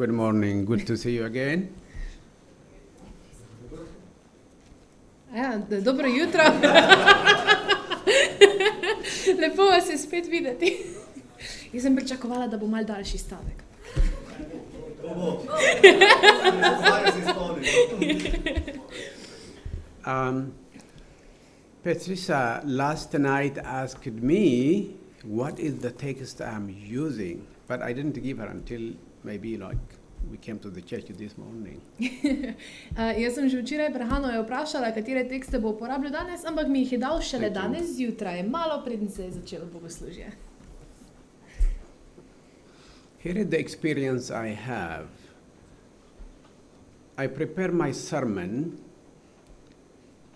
Good morning. Good to see you again. Ja, dobro jutro. Lepo vas je spet videti. Jaz sem pričakovala, da bo malo daljši stavek. Patricia last night asked me what is the text I'm using, but I didn't give her until maybe we came to the church this morning. Jaz sem že včeraj Brahano je vprašala, katere tekste bo uporabljal danes, ampak mi jih je dal šele danes zjutraj, malo preden se je začelo bogoslužje. Here is the experience I have. I prepare my sermon,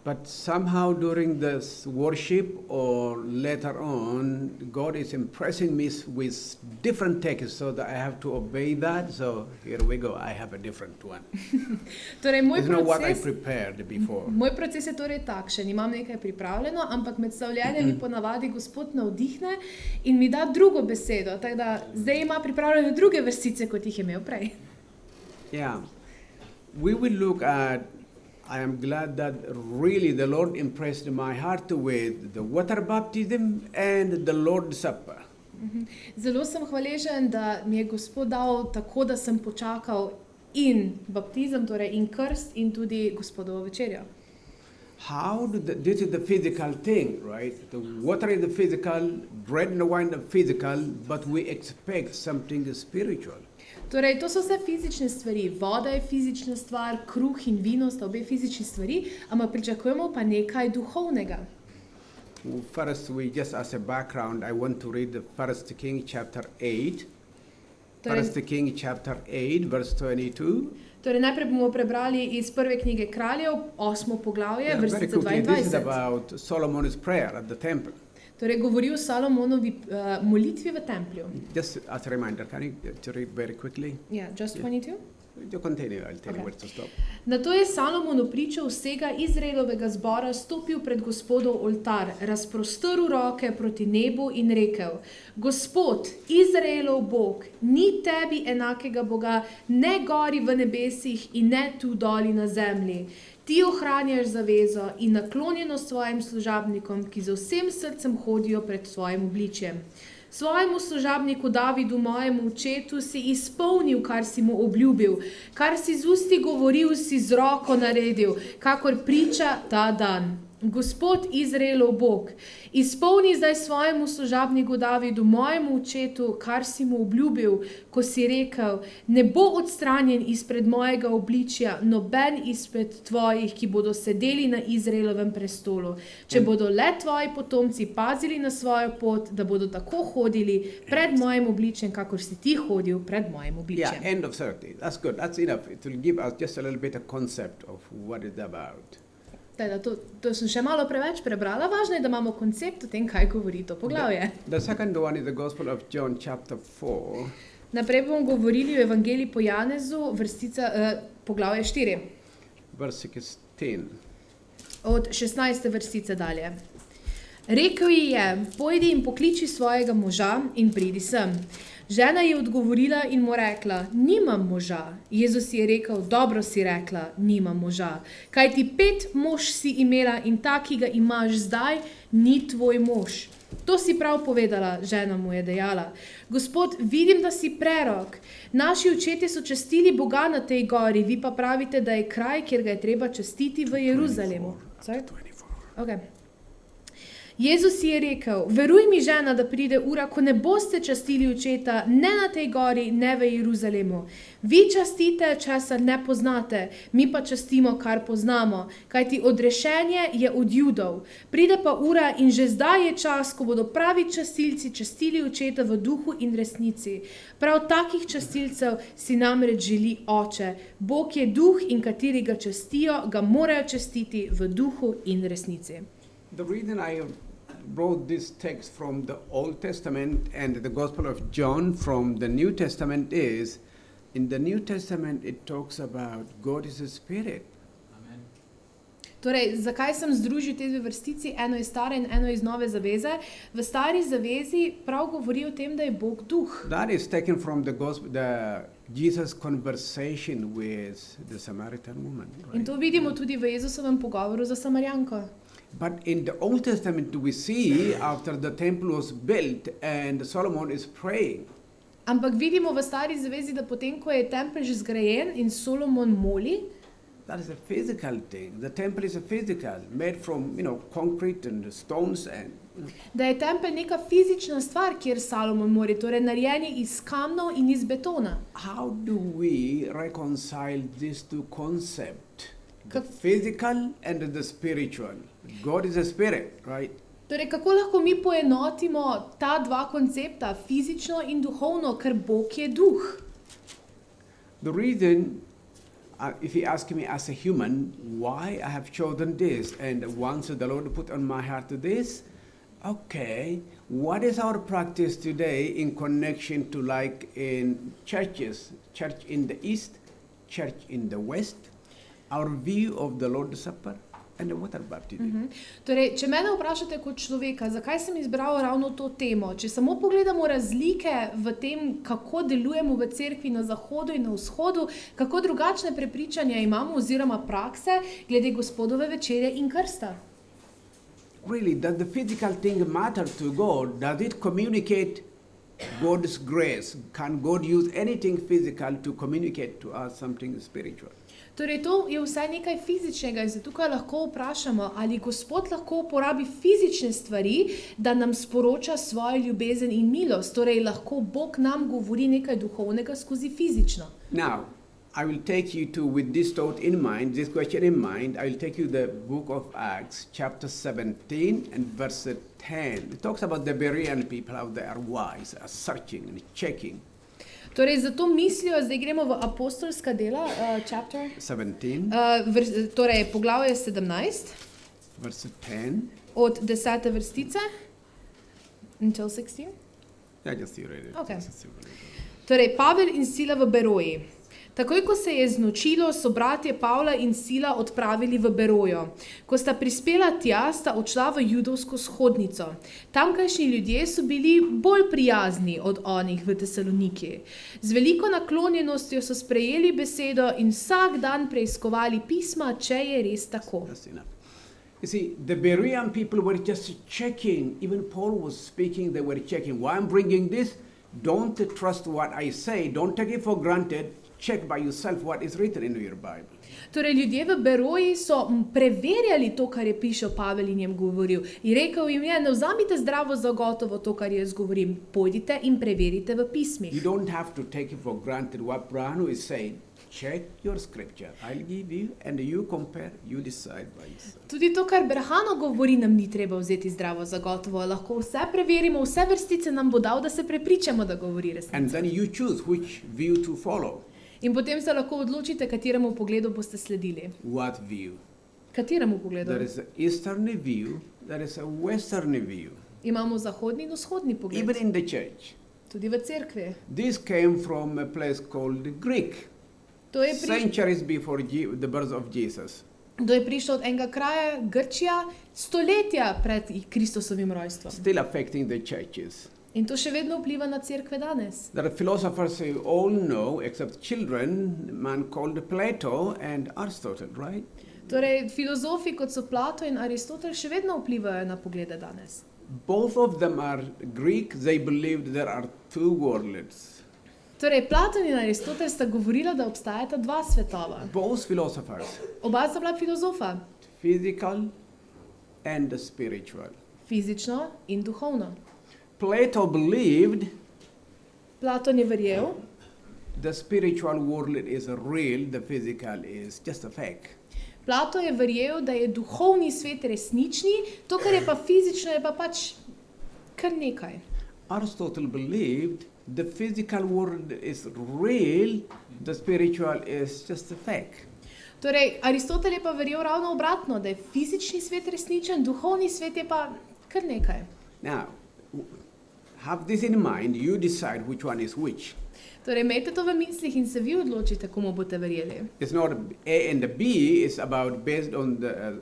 but somehow during this worship or later on, God is impressing me with different texts so that I have to obey that. So here we go, I have a different one. Torej, It's not what I prepared before. Moj proces je torej takšen, imam nekaj pripravljeno, ampak med slavljenjem mi ponavadi Gospod navdihne in mi da drugo besedo, tako da zdaj ima pripravljene druge vrstice, kot jih je imel prej. Yeah, we will look at, I am glad that really the Lord impressed my heart with the water baptism and the Lord's Supper. Zelo sem hvaležen, da mi je Gospod dal tako, da sem počakal in baptizem, torej in krst in tudi Gospodovo večerjo. This is the physical thing, right? The water is the physical, bread and the wine are physical, but we expect something spiritual. Torej, to so vse fizične stvari. Voda je fizična stvar, kruh in vino sta obe fizični stvari, ampak pričakujemo pa nekaj duhovnega. First, just as a background, I want to read the 1 King chapter 8. Torej, 1 King chapter 8, verse 22. Torej, najprej bomo prebrali iz prve knjige Kraljev, 8. poglavje, vrstica This is 22. about Solomon's prayer at the temple. Torej, govori o Salomonovi molitvi v templju. Just as a reminder, can you to read very quickly? Yeah, just 22? You continue, I'll tell you Okay. where to stop. Nato je Salomon v pričo vsega Izraelovega zbora stopil pred Gospodov oltar, razprostrl roke proti nebu in rekel: Gospod, Izraelov Bog, ni tebi enakega Boga, ne gori v nebesih in ne tu doli na zemlji. Ti ohranjaš zavezo in naklonjenost svojim služabnikom, ki z vsem srcem hodijo pred svojim obličjem. Svojemu služabniku Davidu, mojemu očetu, si izpolnil, kar si mu obljubil, kar si z usti govoril, si z roko naredil, kakor priča ta dan. Gospod Izraelov Bog, izpolni zdaj svojemu služabniku Davidu, mojemu očetu, kar si mu obljubil, ko si rekel: ne bo odstranjen izpred mojega obličja noben izpred tvojih, ki bodo sedeli na Izraelovem prestolu, če bodo le tvoji potomci pazili na svojo pot, da bodo tako hodili pred mojim obličjem, kakor si ti hodil pred mojim Yeah, obličjem. end of 30. That's good. That's enough. It will give us just a little bit of concept of what it's about. Teda, to sem še malo preveč prebrala, važno je, da imamo koncept o tem, kaj govori to poglavje. The second one is the Gospel of John chapter 4. Naprej bomo govorili o Evangeliji po Janezu, poglavje 4, verse 16. od 16. vrstice dalje. Rekel ji je: pojdi in pokliči svojega moža in pridi sem. Žena je odgovorila in mu rekla: nimam moža. Jezus je rekel: dobro si rekla, nimam moža. Kajti 5 mož si imela in ta, ki ga imaš zdaj, ni tvoj mož. To si prav povedala, žena mu je dejala. Gospod, vidim, da si prerok. Naši očetje so častili Boga na tej gori, vi pa pravite, da je kraj, kjer ga je treba častiti v Jeruzalemu. Sorry? 24. Okay. Jezus je rekel: veruj mi, žena, da pride ura, ko ne boste častili očeta ne na tej gori, ne v Jeruzalemu. Vi častite, česar ne poznate, mi pa častimo, kar poznamo, kajti odrešenje je od Judov. Pride pa ura in že zdaj je čas, ko bodo pravi častilci častili očeta v duhu in resnici. Prav takih častilcev si namreč želi Oče. Bog je duh in kateri ga častijo, ga morajo častiti v duhu in resnici. The reason I wrote this text from the Old Testament and the Gospel of John from the New Testament is, in the New Testament it talks about God is a spirit. Torej, zakaj sem združil te dve vrstici, eno iz stare in eno iz nove zaveze? V stari zavezi prav govori o tem, da je Bog duh. That is taken from the Jesus' conversation with the Samaritan woman. In Right? to vidimo tudi v Jezusovem pogovoru za Samarjanko. But in the Old Testament, we see after the temple was built and Solomon is praying, Ampak vidimo v Stari zavezi, da potem, ko je tempelj že zgrajen in Solomon moli, that is a physical thing. The temple is a physical, made from concrete and stones and. da je tempelj neka fizična stvar, kjer Salomon moli, torej narejen je iz kamnov in iz betona. How do we reconcile these two concepts, the Kak- physical and the spiritual? God is a spirit, right? Torej, kako lahko mi poenotimo ta dva koncepta, fizično in duhovno, ker Bog je duh? The reason, if you ask me as a human, why I have chosen this, and once the Lord put on my heart this, okay, what is our practice today in connection to like in churches, church in the East, church in the West, our view of the Lord's Supper and the water baptism? Torej, če mene vprašate kot človeka, zakaj sem izbral ravno to temo, če samo pogledamo razlike v tem, kako delujemo v cerkvi na zahodu in na vzhodu, kako drugačne prepričanja imamo oziroma prakse glede gospodove večerje in krsta. Really, does the physical thing matter to God? Does it communicate God's grace? Can God use anything physical to communicate to us something spiritual? Torej, to je vsaj nekaj fizičnega in se tukaj lahko vprašamo, ali Gospod lahko uporabi fizične stvari, da nam sporoča svojo ljubezen in milost. Torej, lahko Bog nam govori nekaj duhovnega skozi fizično. Now, I will take you to, with this thought in mind, this question in mind, I will take you the book of Acts, chapter 17 and verse 10. It talks about the Berean people, how they are wise, are searching and checking. Torej, zato mislijo, zdaj gremo v apostolska dela, chapter, 17, torej poglavje 17, verse 10. od 10. vrstice until 16. Yeah, just you read it. Okay. Just you read it. Torej, Pavel in Sila v Beroji. Takoj, ko se je znočilo, so bratje Pavla in Sila odpravili v Berojo. Ko sta prispela tja, sta odšla v judovsko shodnico. Tamkajšnji ljudje so bili bolj prijazni od onih v Tesaloniki. Z veliko naklonjenostjo so sprejeli besedo in vsak dan preiskovali pisma, če je res tako. That's enough. You see, the Berean people were just checking. Even Paul was speaking, they were checking. Why I'm bringing this? Don't trust what I say. Don't take it for granted. Check by yourself what is written in your Bible. Torej, ljudje v Beroji so preverjali to, kar je pišel Pavel in jim govoril. In rekel jim je, ne vzamite zdravo za gotovo to, kar jaz govorim. Pojdite in preverite v pismih. You don't have to take it for granted what Branu is saying. Check your scripture. I'll give you, and you compare, you decide by yourself. Tudi to, kar Brhano govori, nam ni treba vzeti zdravo za gotovo. Lahko vse preverimo, vse vrstice nam bo dal, da se prepričamo, da govori resnico. And then you choose which view to follow. In potem se lahko odločite, kateremu pogledu boste sledili. What view? Kateremu pogledu? There is an eastern view, there is a western view. Imamo zahodni in vzhodni pogled. Even in the church. Tudi v cerkvi. This came from a place called Greek, To je, centuries before the birth of Jesus. to je prišlo od enega kraja, Grčija, stoletja pred Kristusovim rojstvom. Still affecting the churches. In to še vedno vpliva na cerkve danes. There are philosophers you all know, except children, man called Plato and Aristotle, right? Torej, filozofi, kot so Plato in Aristotel, še vedno vplivajo na poglede danes. Both of them are Greek. They believed there are two worlds. Torej, Platon in Aristotel sta govorila, da obstajata dva svetova. Both philosophers, Oba sta bila filozofa, physical and spiritual. fizično in duhovno. Plato believed Platon je verjel, the spiritual world is real, the physical is just a fake. Plato je verjel, da je duhovni svet resnični, to, kar je pa fizično, je pa pač kar nekaj. Aristotle believed the physical world is real, the spiritual is just a fake. Torej, Aristotel je pa verjel ravno obratno, da je fizični svet resničen, duhovni svet je pa kar nekaj. Now, have this in mind, you decide which one is which. Torej, imejte to v mislih in se vi odločite, komu boste verjeli. It's not A and B, it's about based on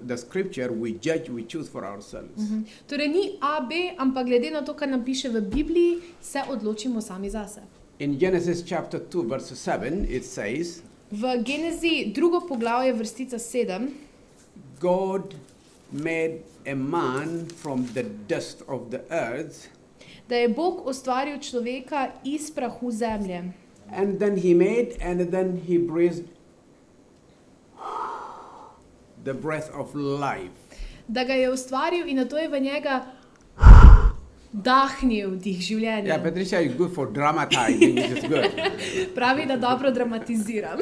the scripture, we judge, we choose for ourselves. Torej, ni A, B, ampak glede na to, kar nam piše v Bibliji, se odločimo sami zase. In Genesis chapter 2, verse 7, it says, V Genezi 2. poglavje vrstica 7 God made a man from the dust of the earth, da je Bog ustvaril človeka iz prahu zemlje. and then he breathed the breath of life. Da ga je ustvaril in nato je v njega dahnil dih življenja. Yeah, Patricia is good for dramatizing, which is good. Pravi, da dobro dramatiziram.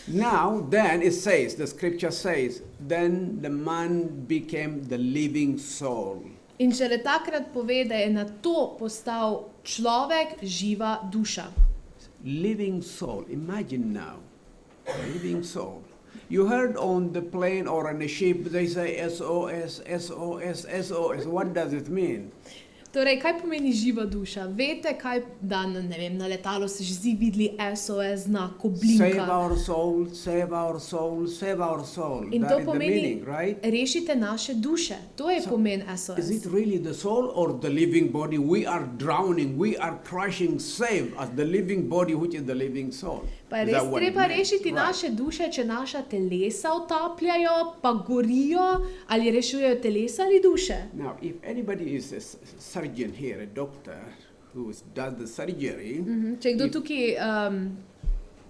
Now, then it says, the scripture says, then the man became the living soul. In šele takrat pove, da je nato postal človek živa duša. Living soul. Imagine now, living soul. You heard on the plane or on a ship, they say SOS, SOS, SOS. What does it mean? Torej, kaj pomeni živa duša? Veste, kaj da na letalu se že zdi videli SOS znak, ko Save blinka. our soul, save our soul, save our soul. In That to is the pomeni, meaning, right? rešite naše duše. To je pomen Is SOS. it really the soul or the living body? We are drowning, we are crushing, save us, the living body, which is the living soul. Pa je Is that res what it treba meant? rešiti Right. naše duše, če naša telesa utapljajo, pa gorijo, ali rešujejo telesa ali duše. Now, if anybody is a surgeon here, a doctor who does the surgery, Če je kdo tukaj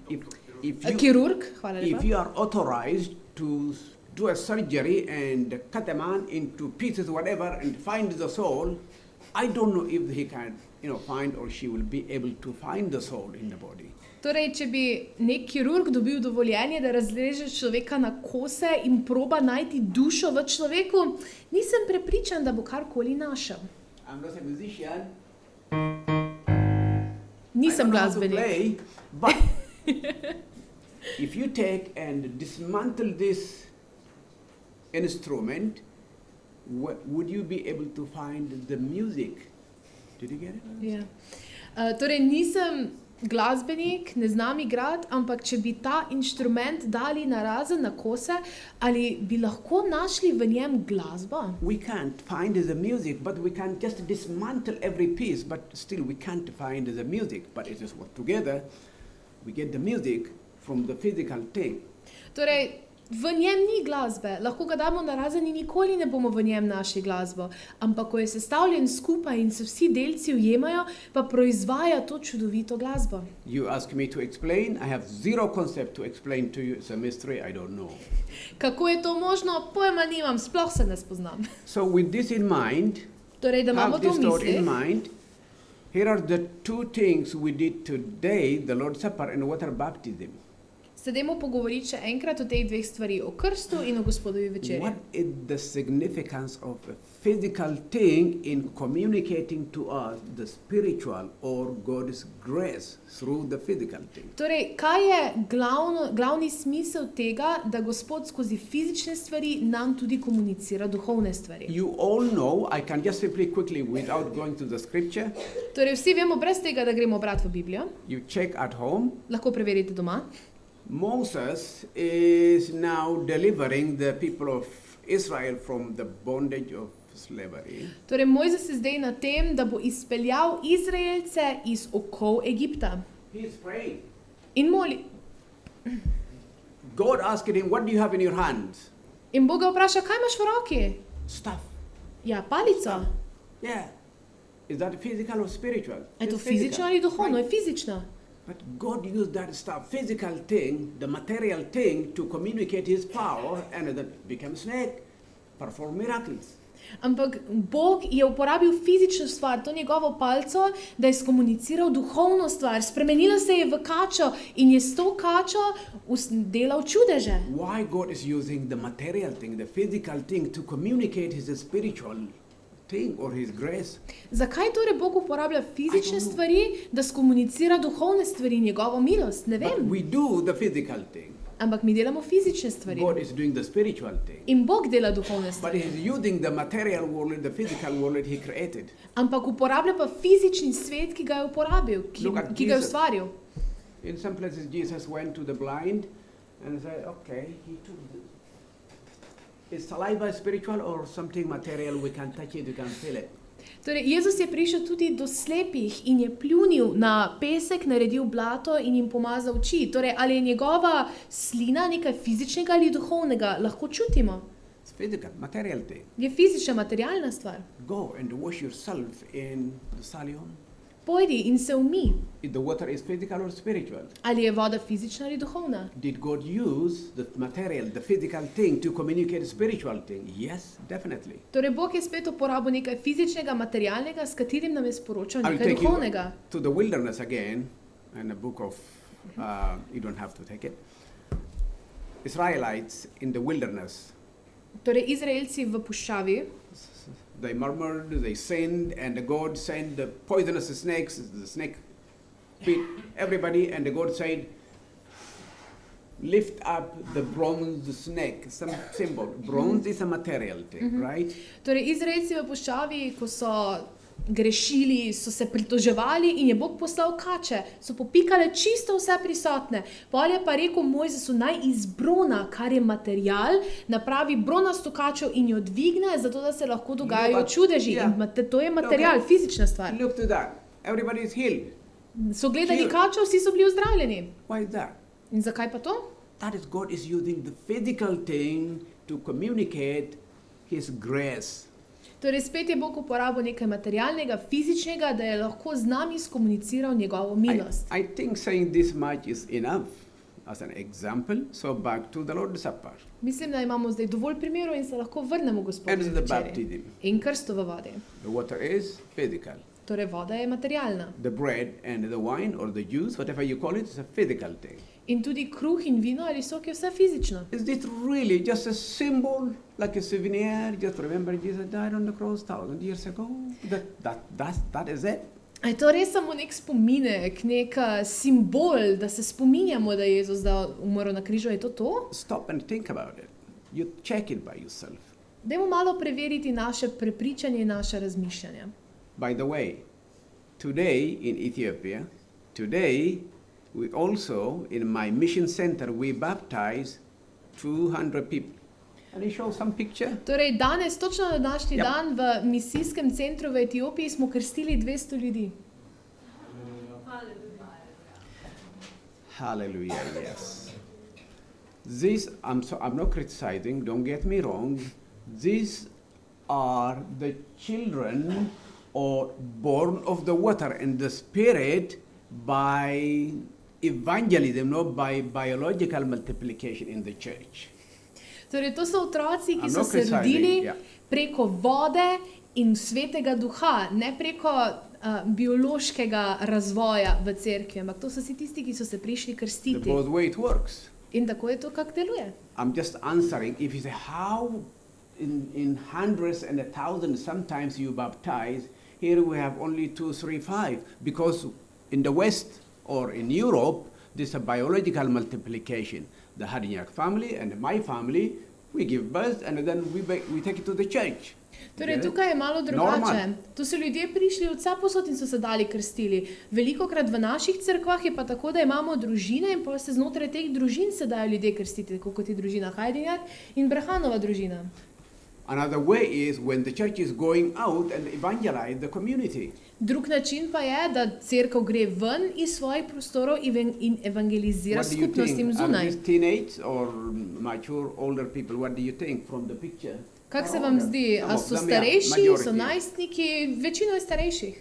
if you, kirurg, hvala if lepa. you are authorized to do a surgery and cut a man into pieces, whatever, and find the soul, I don't know if he can, find or she will be able to find the soul in the body. Torej, če bi nek kirurg dobil dovoljenje, da razreže človeka na kose in proba najti dušo v človeku, nisem prepričan, da bo karkoli našel. I'm not a musician. Nisem I don't know how to glasbenik. play, but if you take and dismantle this instrument, would you be able to find the music? Did you get it? Ja. Torej, nisem glasbenik, ne znam igrati, ampak če bi ta inštrument dali narazen na kose, ali bi lahko našli v njem glasbo? We can't find the music, but we can just dismantle every piece, but still we can't find the music. But it is what together we get the music from the physical thing. Torej, v njem ni glasbe, lahko ga damo narazen in nikoli ne bomo v njem našli glasbo. Ampak, ko je sestavljen skupaj in se vsi delci ujemajo, pa proizvaja to čudovito glasbo. You ask me to explain, I have zero concept to explain to you. It's a mystery, I don't know. Kako je to možno? Pojma nimam, sploh se ne spoznam. So with this in mind, Torej, da imamo have to this v thought in mislih. mind, here are the two things we did today, the Lord's Supper and water baptism. Se dajmo pogovoriti še enkrat o teh dveh stvari, o krstu in o gospodovi večerji. What is the significance of a physical thing in communicating to us the spiritual or God's grace through the physical thing? Torej, kaj je glavni smisel tega, da Gospod skozi fizične stvari nam tudi komunicira duhovne stvari? You all know, I can just simply quickly, without going to the scripture, Torej, vsi vemo brez tega, da gremo brati v Biblijo, you check at home, lahko preverite doma. Moses is now delivering the people of Israel from the bondage of slavery. Torej, Mojzes je zdaj na tem, da bo izpeljal Izraelce iz okov Egipta. He is praying. In moli. God asked him, what do you have in your hands? In Bog ga vpraša, kaj imaš v roki? Stuff. Ja, palico. Yeah. Is that physical or spiritual? Je to It's physical. fizično ali duhovno? Right. Je fizično. But God used that stuff, physical thing, the material thing, to communicate His power, and that became snake, perform miracles. Ampak Bog je uporabil fizično stvar, to njegovo palco, da je skomuniciral duhovno stvar. Spremenila se je v kačo in je s to kačo delal čudeže. Why God is using the material thing, the physical thing, to communicate His spiritual thing or His grace? Zakaj torej Bog uporablja fizične stvari, da skomunicira duhovne stvari, njegovo milost? Ne But vem. we do the physical thing. Ampak mi delamo fizične stvari. God is doing the spiritual thing. In Bog dela duhovne But stvari. He's using the material world, the physical world He created. Ampak uporablja pa fizični svet, ki ga je uporabil, Look at ki ga je Jesus. ustvaril. In some places, Jesus went to the blind and said, okay, He took is saliva spiritual or something material? We can touch it, we can feel it. Torej, Jezus je prišel tudi do slepih in je pljunil na pesek, naredil blato in jim pomazal oči. Torej, ali je njegova slina nekaj fizičnega ali duhovnega, lahko čutimo. It's physical, material thing. Je fizična, materialna stvar. Go and wash yourself in the Salion. Pojdi in se umij. If the water is physical or spiritual. Ali je voda fizična ali duhovna? Did God use the material, the physical thing to communicate spiritual thing? Yes, definitely. Torej, Bog je spet uporabil nekaj fizičnega, materialnega, s katerim nam je sporočal I will nekaj take you duhovnega. to the wilderness again, in the book of, you don't have to take it. Israelites in the wilderness. Torej, Izraelci v puščavi, They murmured, they sinned, and the God sent the poisonous snakes. The snake bit everybody, and the God said, lift up the bronze snake, some symbol. Bronze is a material thing, right? torej Izraelci v puščavi, ko so grešili, so se pritoževali in je Bog poslal kače, so popikale čisto vse prisotne. Pol je pa rekel Mojzesu, naj iz brona, kar je material, napravi bronasto kačo in jo dvigne, zato da se lahko dogajajo but- čudeži. yeah. In to je material, Okay. fizična stvar. Look to that. Everybody is healed. So gledali Here. kačo, vsi so bili ozdravljeni. Why is that? In zakaj pa to? That is God is using the physical thing to communicate His grace. Torej spet je Bog uporabil nekaj materialnega, fizičnega, da je lahko z nami skomuniciral njegovo milost. I think saying this much is enough as an example. So back to the Lord's Supper Mislim, da imamo zdaj dovolj primerov in se lahko vrnemo and Gospodu the baptism. in krstu v vodi. The water is physical. Torej voda je materialna. The bread and the wine or the juice, whatever you call it, is a physical thing. In tudi kruh in vino ali sok je vse fizično. Is this really just a symbol, like a souvenir? Just remember Jesus died on the cross 1,000 years ago. That is it. A je to res samo nek spominek, nek simbol, da se spominjamo, da je Jezus umrl na križu? Je to to? Stop and think about it. You check it by yourself. Dajmo malo preveriti naše prepričanje in naše razmišljanje. By the way, today in Ethiopia, today we also, in my mission center, we baptize 200 people. Can you show some picture? Torej, danes, točno na današnji Ja. dan v misijskem centru v Etiopiji smo krstili 200 ljudi. Hallelujah, yes. I'm not criticizing, don't get me wrong. These are the children or born of the water and the spirit by evangelism, not by biological multiplication in the church. Torej, to so otroci, ki I'm so not se criticizing, rodili yeah. preko vode in svetega duha, ne preko biološkega razvoja v cerkvi, ampak to so vsi tisti, ki so se prišli The krstiti. both way it works. In tako je to, kako deluje. I'm just answering. If you say how in hundreds and 1,000 sometimes you baptize, here we have only 2, 3, 5, because in the West or in Europe, there's a biological multiplication. The Hadignac family and my family, we give birth and then we take it to the church. Torej, Okay? tukaj je malo drugače. Normal. Tu so ljudje prišli od vsa posod in so se dali krstili. Velikokrat v naših cerkvah je pa tako, da imamo družine in pa se znotraj teh družin se dajo ljudje krstiti, tako kot je družina Hajdinjak in Brahanova družina. Another way is when the church is going out and evangelize the community. Drug način pa je, da cerkev gre ven iz svojih prostorov in evangelizira What do you skupnostim think? Are zunaj. these teenage or mature older people? What do you think from the picture? Kak se vam zdi? Some A of so them, yeah, starejši, majority. so najstniki? Večino je starejših.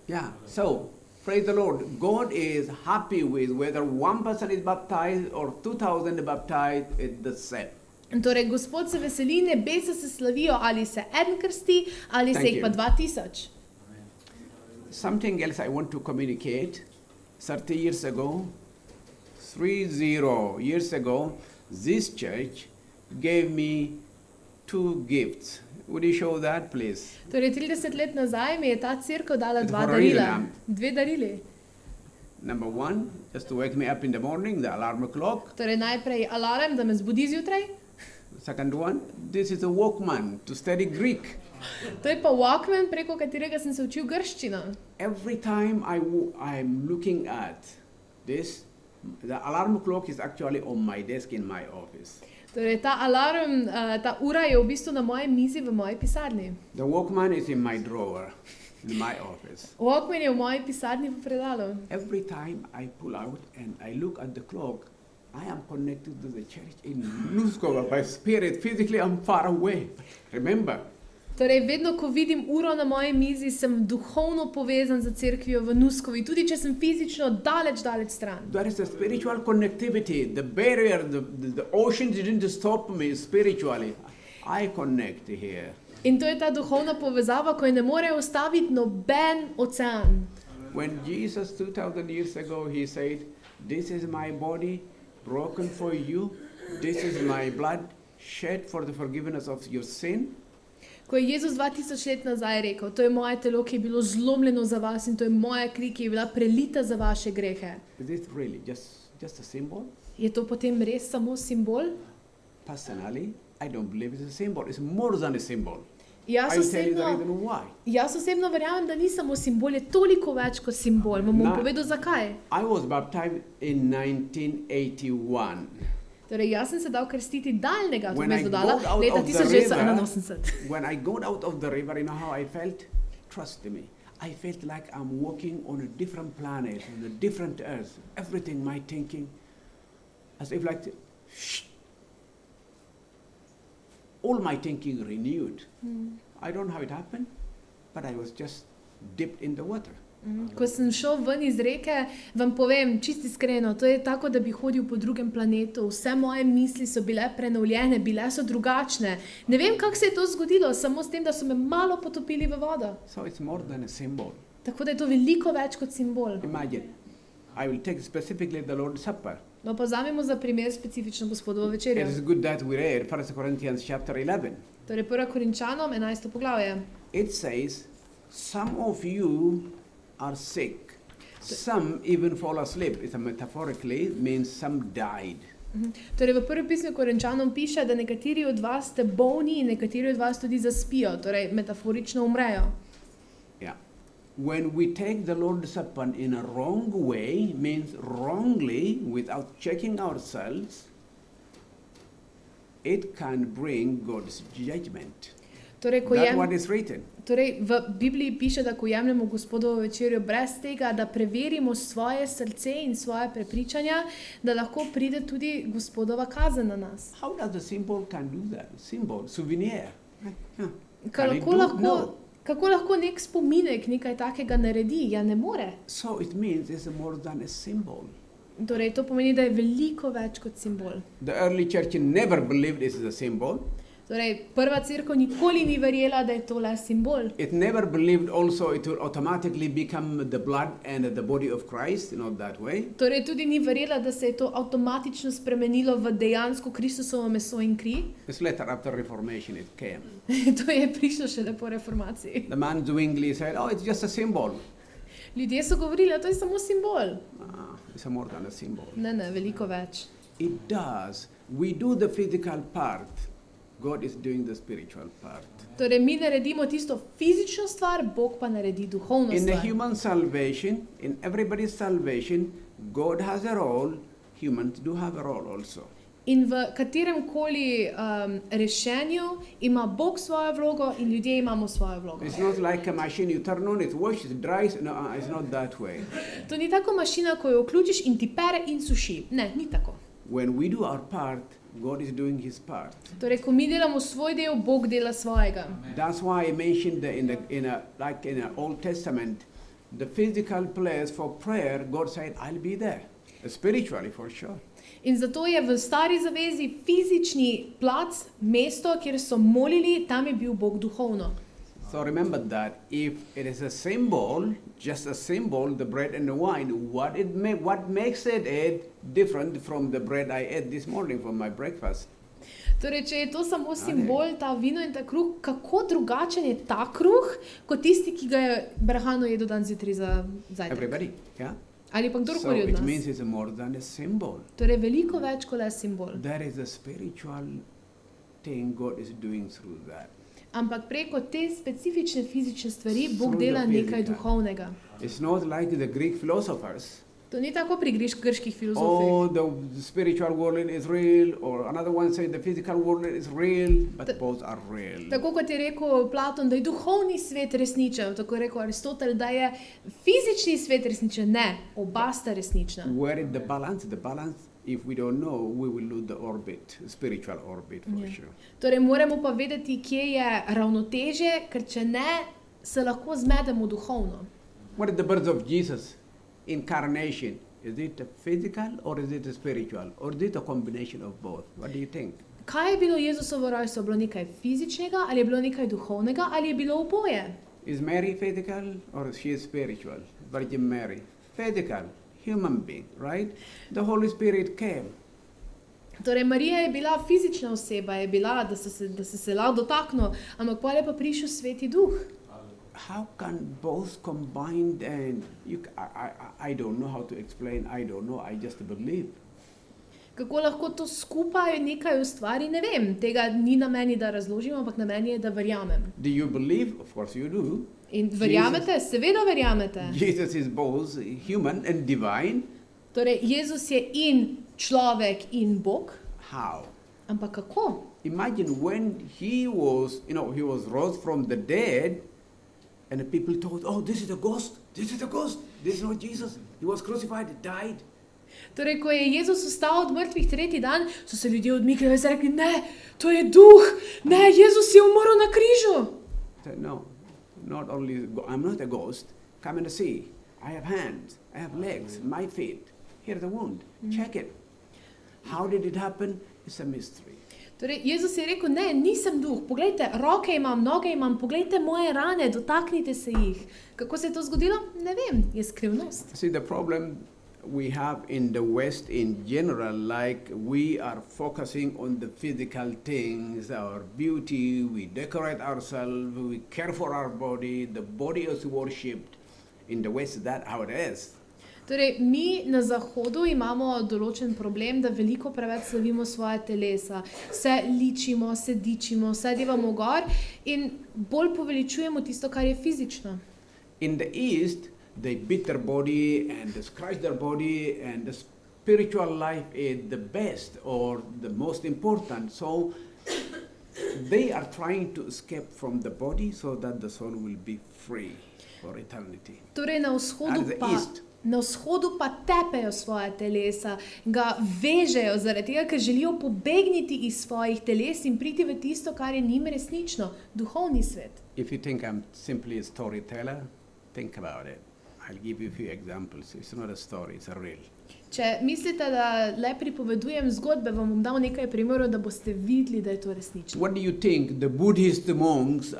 Yeah, so praise the Lord. God is happy with whether one person is baptized or 2,000 baptized, it's the same. Torej, Gospod se veseli, nebesa se slavijo, ali se en krsti, ali se Thank jih pa you. 2000. Something else I want to communicate. 30 years ago, 30 years ago, this church gave me 2 gifts. Would you show that, please? Torej, 30 let nazaj mi je ta cerkev dala It's 2 for a reason, darila. 2 darili. Number 1, just to wake me up in the morning, the alarm clock. Torej, najprej alarm, da me zbudi zjutraj. Second one, this is a Walkman to study Greek. To je pa Walkman, preko katerega sem se učil grščino. Every time I'm looking at this, the alarm clock is actually on my desk in my office. Torej, ta alarm, ta ura je v bistvu na moji mizi v moji pisarni. The Walkman is in my drawer in my office. Walkman je v moji pisarni v predalu. Every time I pull out and I look at the clock, I am connected to the church in Nuskova by spirit. Physically, I'm far away. Remember, Torej, vedno, ko vidim uro na moji mizi, sem duhovno povezan z cerkvijo v Nuskovi, tudi če sem fizično daleč stran. there is a spiritual connectivity. The barrier, the ocean didn't stop me spiritually. I connect here. In to je ta duhovna povezava, ko je ne more ustaviti noben ocean. When Jesus 2000 years ago, he said, "This is my body broken for you. This is my blood shed for the forgiveness of your sin." Ko je Jezus 2000 let nazaj rekel, to je moje telo, ki je bilo zlomljeno za vas in to je moja kri, ki je bila prelita za vaše grehe. Is this really just a symbol? Je to potem res samo simbol? Personally, I don't believe it's a symbol. It's more than a symbol. Jaz I will tell you the osebno, reason why. jaz osebno verjamem, da ni samo simbol, je toliko več kot simbol. Vam bom Na- povedal, zakaj. I was baptized in 1981. Torej, jaz sem se dal krstiti daljnega, to When me I je dodala, got out leta of the river, 1981. when I got out of the river, you know how I felt? Trust me. I felt like I'm walking on a different planet, on a different earth. Everything, my thinking, as if like, shh. All my thinking renewed. I don't know how it happened, but I was just dipped in the water. Ko sem šel ven iz reke, vam povem, čisto iskreno, to je tako, da bi hodil po drugem planetu. Vse moje misli so bile prenovljene, bile so drugačne. Ne vem, kako se je to zgodilo, samo s tem, da so me malo potopili v vodo. So it's more than a symbol. Tako da je to veliko več kot simbol. Imagine, I will take specifically the Lord's Supper. No, pa vzamemo za primer specifično gospodovo večerjo. It is good that we read 1 Corinthians chapter 11. Torej, 1. Korinčanom, 11. poglavje. It says, some of you are sick. Some even fall asleep. It's a metaphorically means some died. Torej, v prvem pismu Korinčanom piše, da nekateri od vas ste bolni in nekateri od vas tudi zaspijo, torej metaforično umrejo. Yeah. When we take the Lord's Supper in a wrong way, means wrongly, without checking ourselves, it can bring God's judgment. Torej, ko That's what is written. Torej, v Bibliji piše, da ko jemljemo gospodovo večerjo brez tega, da preverimo svoje srce in svoje prepričanja, da lahko pride tudi gospodova kazen na nas. How does the symbol can do that? Symbol, souvenir. Huh. Ka Can it lahko, do? lahko, No. kako lahko nek spominek nekaj takega naredi? Ja, ne more. So it means it's more than a symbol. Torej, to pomeni, da je veliko več kot simbol. The early church never believed it is a symbol. Torej, prva cerkev nikoli ni verjela, da je to le simbol. It never believed also it will automatically become the blood and the body of Christ, not that way. Torej, tudi ni verjela, da se je to avtomatično spremenilo v dejansko Kristusovo meso in kri. It's later after Reformation it came. To je prišlo šele po reformaciji. The man Zwingli said, oh, it's just a symbol. Ljudje so govorili, da to je samo simbol. It's more than a symbol. Ne, veliko več. It does. We do the physical part. God is doing the spiritual part. Torej, mi naredimo tisto fizično stvar, Bog pa naredi duhovno In the stvar. human salvation, in everybody's salvation, God has a role, humans do have a role also. In v katerem koli rešenju ima Bog svojo vlogo in ljudje imamo svojo vlogo. It's not like a machine you turn on, it washes, it dries. No, it's not that way. To ni tako mašina, ko jo vključiš in ti pere in suši. Ne, ni tako. When we do our part, God is doing his part. Torej, ko mi delamo svoj del, Bog dela svojega. That's why I mentioned that in the Old Testament, the physical place for prayer, God said, I'll be there. Spiritually, for sure. In zato je v stari zavezi fizični plac, mesto, kjer so molili, tam je bil Bog duhovno. So remember that if it is a symbol, just a symbol, the bread and the wine, what makes it different from the bread I ate this morning for my breakfast? Torej, če je to samo simbol, ta vino in ta kruh, kako drugačen je ta kruh, kot tisti, ki ga je Brahano jedel dan zjutraj za zajtrk? Everybody, yeah? Ali pa So kdorkoli od it means nas. it's more than a symbol. Torej, veliko več kot le simbol. There is a spiritual thing God is doing through that. Ampak preko te specifične fizične stvari Bog Through the dela nekaj physical. duhovnega. It's not like the Greek philosophers To ni tako pri grških filozofih. Oh, the spiritual world is real, or another one says the physical world is real, but both are real. Tako kot je rekel Platon, da je duhovni svet resničen, tako je rekel Aristotel, da je fizični svet resničen. Ne, oba sta resnična. Where is the balance? The balance, if we don't know, we will lose the orbit, spiritual orbit for sure. Torej moramo pa vedeti, kje je ravnotežje, ker če ne, se lahko zmedemo duhovno. What is the birth of Jesus? Incarnation. Is it a physical or is it a spiritual? Or is it a combination of both? What do you think? Kaj je bilo Jezusovo rojstvo? Bilo nekaj fizičnega ali je bilo nekaj duhovnega ali je bilo oboje? Is Mary physical or is she spiritual? Virgin Mary. Physical, human being, right? The Holy Spirit came. Torej, Marija je bila fizična oseba, je bila, da se lahko dotaknil, ampak potem je pa prišel Sveti Duh. How can both combined and I don't know how to explain, I don't know, I just believe. Kako lahko to skupaj nekaj ustvari, ne vem. Tega ni na meni, da razložim, ampak na meni je, da verjamem. Do you believe? Of course you do. In verjamete? Seveda verjamete. Jesus is both human and divine. Torej, Jezus je in človek in Bog. How? Ampak kako? Imagine when he was rose from the dead, and the people thought, oh, this is a ghost, this is a ghost, this is not Jesus, he was crucified, he died. Torej, ko je Jezus vstal od mrtvih tretji dan, so se ljudje odmikali in so rekli, ne, to je duh, ne, Jezus je umrl na križu. Said, no, not only, I'm not a ghost, come and see, I have hands, I have legs, my feet, here's the wound, check it. How did it happen? It's a mystery. Torej, Jezus je rekel, ne, nisem duh, poglejte, roke imam, noge imam, poglejte moje rane, dotaknite se jih. Kako se je to zgodilo? Ne vem, je skrivnost. See, the problem we have in the West in general, like we are focusing on the physical things, our beauty, we decorate ourselves, we care for our body, the body is worshipped. In the West, that's how it is. Torej, mi na Zahodu imamo določen problem, da veliko preveč slavimo svoje telesa. Se ličimo, se dičimo, se devamo gor in bolj poveličujemo tisto, kar je fizično. In the East, they beat their body and they scratch their body, and the spiritual life is the best or the most important. So they are trying to escape from the body so that the soul will be free for eternity. Torej, na vzhodu pa tepejo svoje telesa, ga vežejo zaradi tega, ker želijo pobegniti iz svojih teles in priti v tisto, kar je njim resnično, duhovni svet. If you think I'm simply a storyteller, think about it. I'll give you a few examples. It's not a story, it's a real. Če mislite, da le pripovedujem zgodbe, vam bom dal nekaj primerov, da boste videli, da je to resnično. What do you think? The Buddhist monks,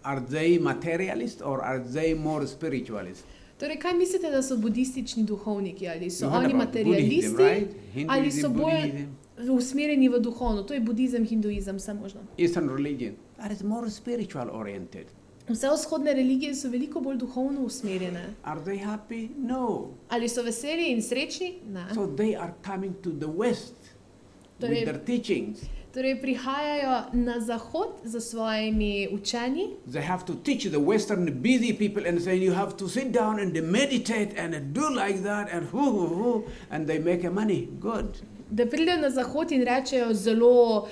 are they materialist or are they more spiritualist? Torej, kaj mislite, da so budistični duhovniki? Ali so You heard oni about materialisti, Buddhism, right? ali Hinduism, so bolj Buddhism. usmerjeni v duhovno? To je budizem, hinduizem, vse možno. Eastern religion, that is more spiritual oriented. Vse vzhodne religije so veliko bolj duhovno usmerjene. Are they happy? No. Ali so veseli in srečni? Ne. So they are coming to the West Torej- with their teachings. Torej, prihajajo na Zahod za svojimi učenji. They have to teach the Western busy people and say you have to sit down and meditate and do like that and and they make money. Good. Da pridejo na Zahod in rečejo zelo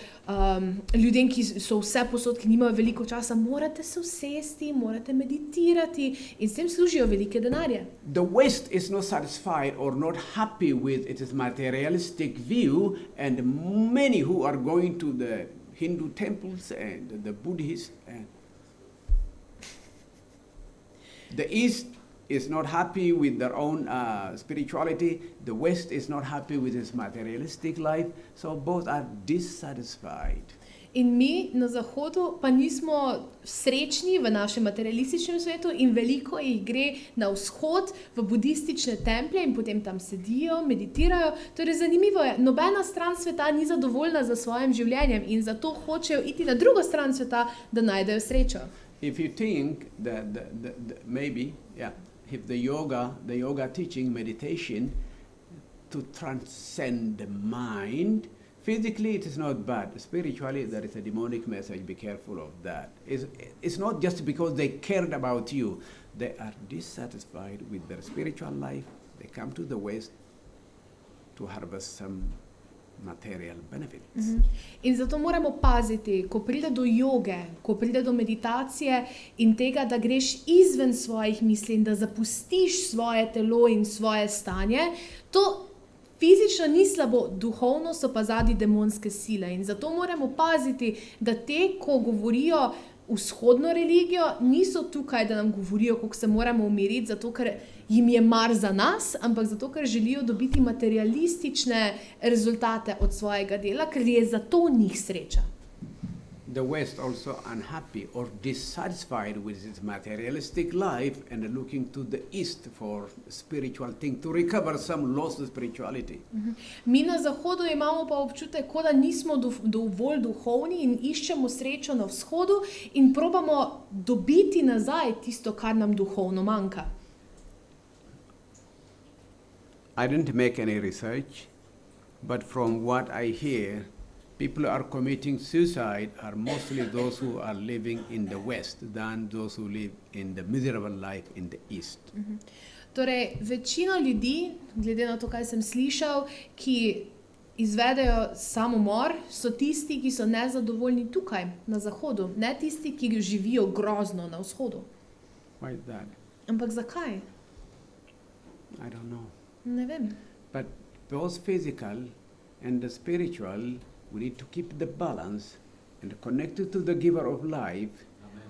ljudem, ki so vse posod, ki nimajo veliko časa, morate se usesti, morate meditirati in s tem služijo velike denarje. The West is not satisfied or not happy with its materialistic view, and many who are going to the Hindu temples and the Buddhist and the East is not happy with their own spirituality. The West is not happy with its materialistic life. So both are dissatisfied. In mi na Zahodu pa nismo srečni v našem materialističnem svetu in veliko jih gre na vzhod v budistične templje in potem tam sedijo, meditirajo. Torej, zanimivo je, nobena stran sveta ni zadovoljna za svojim življenjem in zato hočejo iti na drugo stran sveta, da najdejo srečo. If you think that if the yoga teaching meditation to transcend the mind, physically it is not bad. Spiritually there is a demonic message. Be careful of that. It's not just because they cared about you. They are dissatisfied with their spiritual life. they come to the West to harvest some material benefits. In zato moramo paziti, ko pride do joge, ko pride do meditacije in tega, da greš izven svojih misli in da zapustiš svoje telo in svoje stanje, to fizično ni slabo, duhovno so pa zadnji demonske sile. In zato moramo paziti, da te, ko govorijo vzhodno religijo, niso tukaj, da nam govorijo, kako se moramo umiriti, zato ker jim je mar za nas, ampak zato, ker želijo dobiti materialistične rezultate od svojega dela, ker je zato njih sreča. The West also unhappy or dissatisfied with its materialistic life and are looking to the East for spiritual thing to recover some lost spirituality. Mi na Zahodu imamo pa občutek, kot da nismo dovolj duhovni in iščemo srečo na Vzhodu in probamo dobiti nazaj tisto, kar nam duhovno manjka. I didn't make any research, but from what I hear, people who are committing suicide are mostly those who are living in the West than those who live in the miserable life in the East. Torej, večina ljudi, glede na to, kaj sem slišal, ki izvedejo samomor, so tisti, ki so nezadovoljni tukaj, na Zahodu, ne tisti, ki živijo grozno na Vzhodu. Why is that? Ampak zakaj? I don't know. Ne vem. But both physical and the spiritual, we need to keep the balance and connected to the giver of life,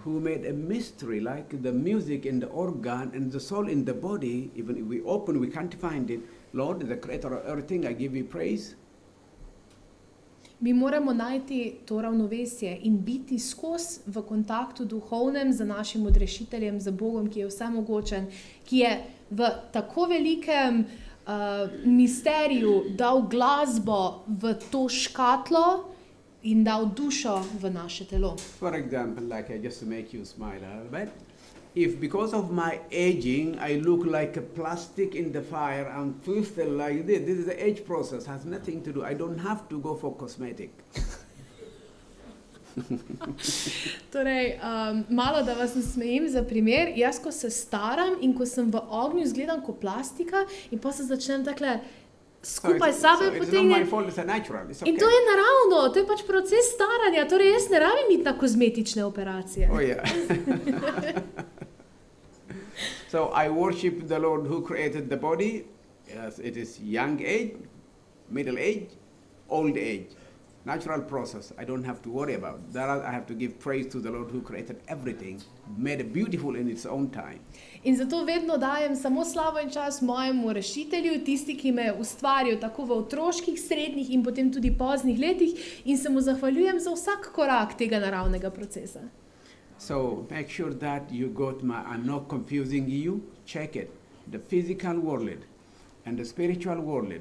who made a mystery like the music and the organ and the soul in the body. Even if we open, we can't find it. Lord, the creator of everything, I give you praise. Mi moramo najti to ravnovesje in biti skozi v kontaktu duhovnem z našim odrešiteljem, z Bogom, ki je vsemogočen, ki je v tako velikem misteriju dal glasbo v to škatlo in dal dušo v naše telo. For example, like just to make you smile a little bit, if because of my aging I look like a plastic in the fire, I'm twisted like this is the age process, has nothing to do. I don't have to go for cosmetic. Torej, malo da vas nasmejim za primer, jaz ko se staram in ko sem v ognju izgledam kot plastika in pa se začnem takle skupaj sabo potegniti. In to je naravno, to je pač proces staranja, torej jaz ne rabim iti na kozmetične operacije. Oh yeah. So I worship the Lord who created the body. Yes, it is young age, middle age, old age. Natural process, I don't have to worry about. That I have to give praise to the Lord who created everything, made it beautiful in its own time. In zato vedno dajem samo slavo in čas mojemu rešitelju, tisti, ki me je ustvaril tako v otroških, srednjih in potem tudi poznih letih in se mu zahvaljujem za vsak korak tega naravnega procesa. So make sure that you got I'm not confusing you, check it. The physical world and the spiritual world,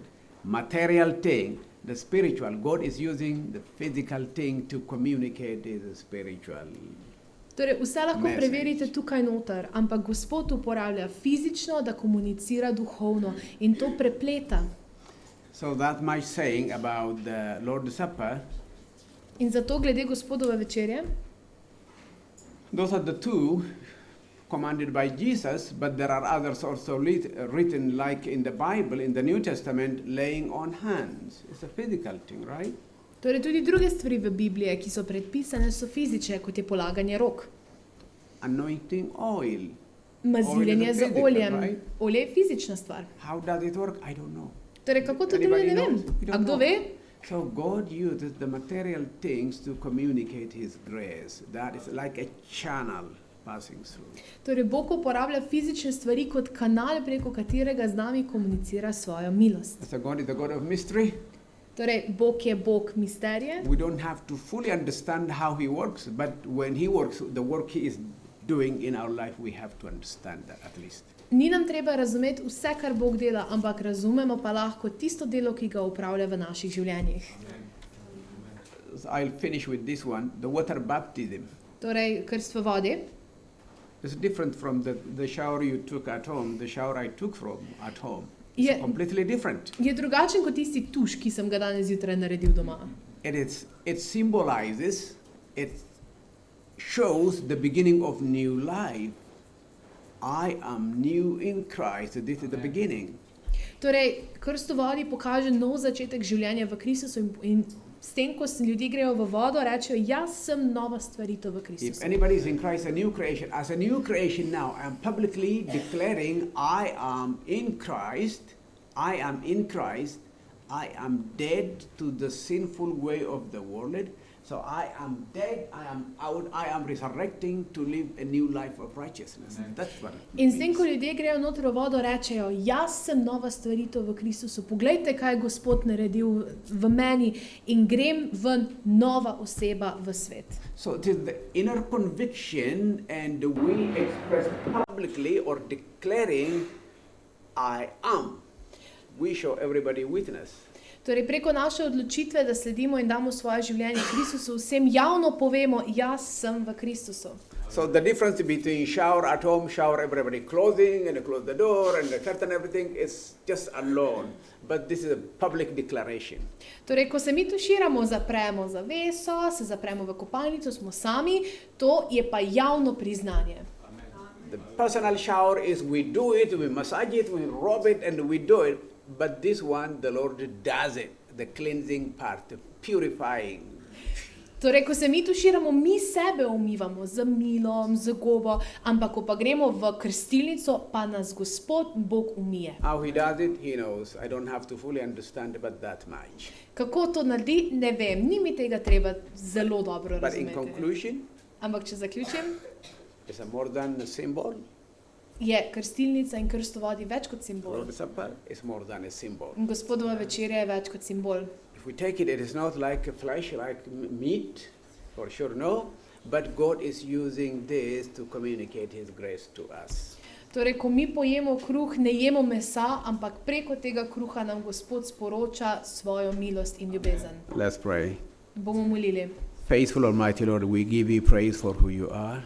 material thing, the spiritual, God is using the physical thing to communicate the spiritual. Torej, vse lahko message. preverite tukaj noter, ampak Gospod uporablja fizično, da komunicira duhovno in to prepleta. So that my saying about the Lord's Supper, In zato glede Gospodove večerje, those are the two commanded by Jesus, but there are others also written like in the Bible, in the New Testament, laying on hands. It's a physical thing, right? torej tudi druge stvari v Bibliji, ki so predpisane, so fizične, kot je polaganje rok. Anointing oil. Maziljenje z physical, oljem. right? Olje je fizična stvar. How does it work? I don't know. Torej, kako to deluje, ne vem. Anybody knows? We don't A kdo know. ve? So God uses the material things to communicate His grace. That is like a channel passing through. Torej, Bog uporablja fizične stvari kot kanal, preko katerega z nami komunicira svojo milost. So God is the God of mystery. Torej, Bog je Bog misterije. We don't have to fully understand how He works, but when He works, the work He is doing in our life, we have to understand that at least. Ni nam treba razumeti vse, kar Bog dela, ampak razumemo pa lahko tisto delo, ki ga upravlja v naših življenjih. So I'll finish with this one, the water baptism. Torej, krstvo vodi. It's different from the shower you took at home, the shower I took from at home. It's Je- completely different. Je drugačen kot tisti tuš, ki sem ga danes zjutraj naredil doma. It symbolizes, it shows the beginning of new life. I am new in Christ. This is the beginning. Torej, krst v vodi pokaže nov začetek življenja v Kristusu in s tem, ko ljudje grejo v vodo, rečejo, jaz sem nova stvaritev v If Kristusu. anybody is in Christ, a new creation. As a new creation now, I am publicly declaring I am in Christ. I am in Christ. I am dead to the sinful way of the world. So I am dead, I am out, I am resurrecting to live a new life of righteousness. That's what it In s tem, means. ko ljudje grejo noter v vodo, rečejo, jaz sem nova stvaritev v Kristusu. Poglejte, kaj je Gospod naredil v meni in grem ven nova oseba v svet. So it is the inner conviction, and we express publicly or declaring I am. We show everybody witness. Torej, preko naše odločitve, da sledimo in damo svoje življenje Kristusu, vsem javno povemo, jaz sem v Kristusu. So the difference between shower at home, shower everybody closing and close the door and the curtain, everything is just alone. But this is a public declaration. Torej, ko se mi tuširamo, zapremo zaveso, se zapremo v kopalnico, smo sami, to je pa javno priznanje. The personal shower is we do it, we massage it, we rub it, and we do it. But this one, the Lord does it, the cleansing part, the purifying. Torej, ko se mi tuširamo, mi sebe umivamo z milom, z gobo, ampak ko pa gremo v krstilnico, pa nas Gospod Bog umije. How He does it, He knows. I don't have to fully understand about that much. Kako to naredi, ne vem, ni mi tega treba zelo dobro But in razumeti. conclusion, Ampak če zaključim, it's a more than a symbol. je krstilnica in krst v vodi več kot simbol. Lord's Supper is more than a symbol. In Gospodova večerja je več kot simbol. If we take it, it is not like a flesh, like meat, for sure, no. But God is using this to communicate His grace to us. Torej, ko mi pojemo kruh, ne jemo mesa, ampak preko tega kruha nam Gospod sporoča svojo milost in ljubezen. Let's pray. Bomo molili. Faithful Almighty Lord, we give you praise for who you are.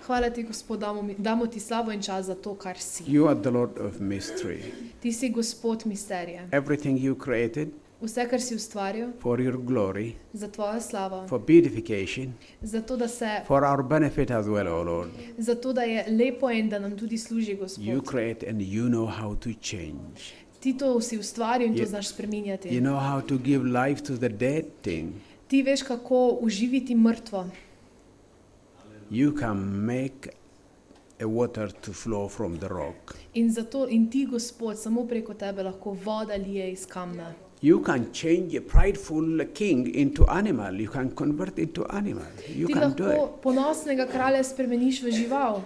Hvala ti, Gospod, damo ti slavo in čas za to, kar si. You are the Lord of mystery. Ti si Gospod misterija. Everything you created Vse, kar si ustvaril, for your glory, za tvojo slavo, for beautification, za to, da se, for our benefit as well, O Lord. za to, da je lepo in da nam tudi služi, You Gospod. create and you know how to change. Ti to si ustvaril in to You- znaš spreminjati. You know how to give life to the dead thing. Ti veš, kako uživiti mrtvo. You can make a water to flow from the rock. In ti, Gospod, samo preko tebe lahko voda lije iz kamna. You can change a prideful king into animal. You can convert it to animal. You Ti can do it. lahko ponosnega kralja spremeniš v žival.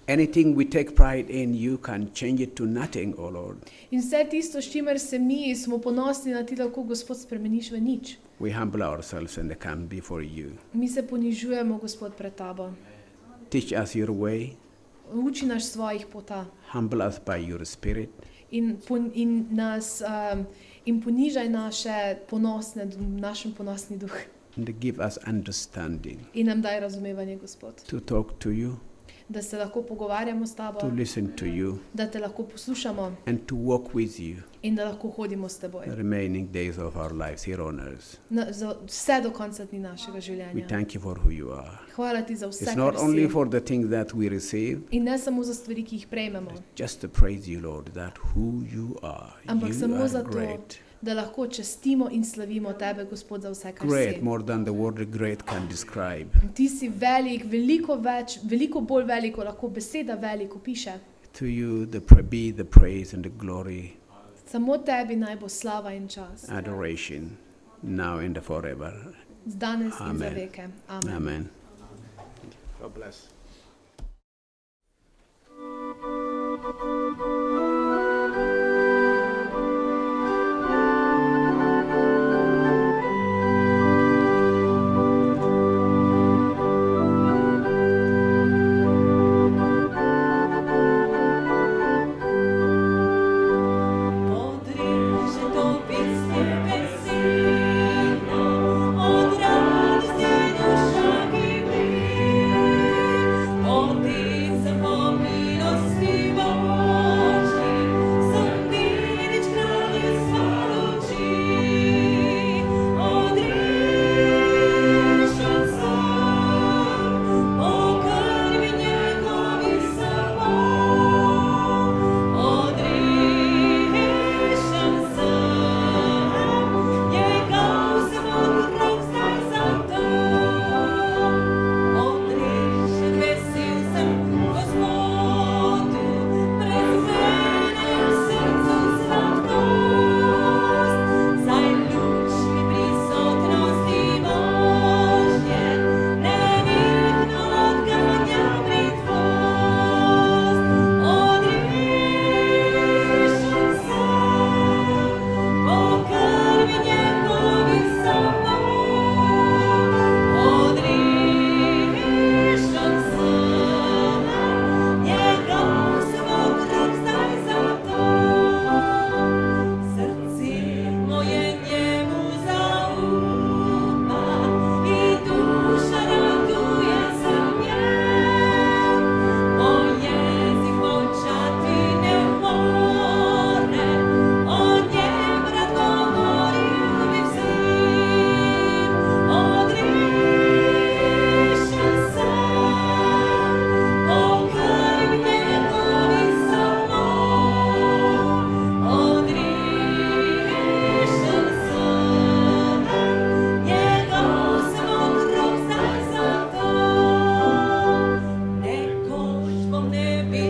Anything we take pride in, you can change it to nothing, O Lord. In vse tisto, s čimer se mi smo ponosni na ti, lahko, Gospod, spremeniš v nič. We humble ourselves and come before you. Mi se ponižujemo, Gospod, pred tabo. Teach us your way. Uči nas svojih pota Humble us by your spirit. in ponižaj našem ponosni duh. And give us understanding In nam daj razumevanje, Gospod, to talk to you, da se lahko pogovarjamo s tabo, to listen to you, da te lahko poslušamo and to walk with you in da lahko hodimo s teboj. the remaining days of our lives here on earth. Vse do konca dni našega We življenja. thank you for who you are. Hvala ti za vse, It's not kar only si. for the things that we receive, In ne samo za stvari, ki jih prejmemo, just to praise you, Lord, that who you are. ampak You samo are za to, great. da lahko častimo in slavimo tebe, Gospod, za vse, kar Great, si. more than the word great can describe. Ti si velik, veliko bolj veliko, lahko beseda veliko piše. To you be the praise and the glory, Samo tebi naj bo slava in čas. adoration, now and forever. Danes in za Amen. veke. Amen. Amen. God bless. Odriže to písně vesíla, od radosti duša kyví. nebi